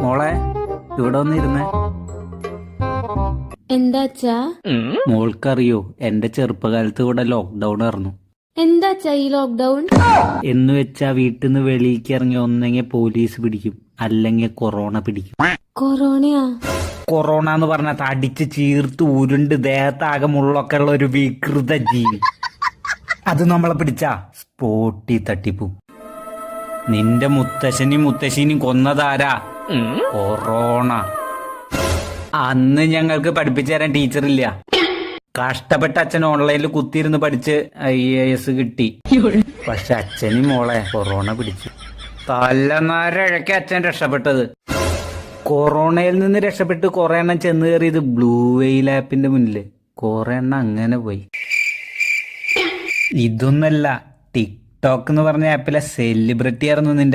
മോളെ ഇവിടെ വന്നിരുന്നേ. എന്താച്ചാ? മോൾക്കറിയോ എന്റെ ചെറുപ്പകാലത്ത് ഇവിടെ ലോക്ക്ഡൌൺ ആയിരുന്നു. എന്താച്ചാ ഈ ലോക്ക്ഡൌൺ? എന്ന് വെച്ചാ വീട്ടിൽ നിന്ന് വെളിയിലേക്ക് ഇറങ്ങി ഒന്നെങ്കിൽ പോലീസ് പിടിക്കും, അല്ലെങ്കിൽ കൊറോണ പിടിക്കും. കൊറോണയാ? കൊറോണ എന്ന് പറഞ്ഞാൽ തടിച്ച് ചീർത്ത് ഉരുണ്ട് ദേഹത്താകെ മുള്ളൊക്കെ ഉള്ള ഒരു വികൃത ജീവി. അത് നമ്മളെ പിടിച്ചാ സ്പോട്ടി തട്ടിപ്പോ. നിന്റെ മുത്തശ്ശനെയും മുത്തശ്ശിനെയും കൊന്നതാരാ? കൊറോണ. അന്ന് ഞങ്ങൾക്ക് പഠിപ്പിച്ചു തരാൻ ടീച്ചറില്ല. കഷ്ടപ്പെട്ട അച്ഛൻ ഓൺലൈനിൽ കുത്തിയിരുന്ന് പഠിച്ച് IAS കിട്ടി. പക്ഷെ അച്ഛനും മോളെ കൊറോണ പിടിച്ചു. തലനാരഴക്കെ അച്ഛൻ രക്ഷപ്പെട്ടത്. കൊറോണയിൽ നിന്ന് രക്ഷപ്പെട്ട് കുറെ എണ്ണം ചെന്ന് കയറിയത് ബ്ലൂ വെയിൽ ആപ്പിന്റെ മുന്നില്. കുറെ എണ്ണം അങ്ങനെ പോയി. ഇതൊന്നല്ല, ടിക്ടോക്ക് എന്ന് പറഞ്ഞ ആപ്പിലെ സെലിബ്രിറ്റി ആയിരുന്നു നിന്റെ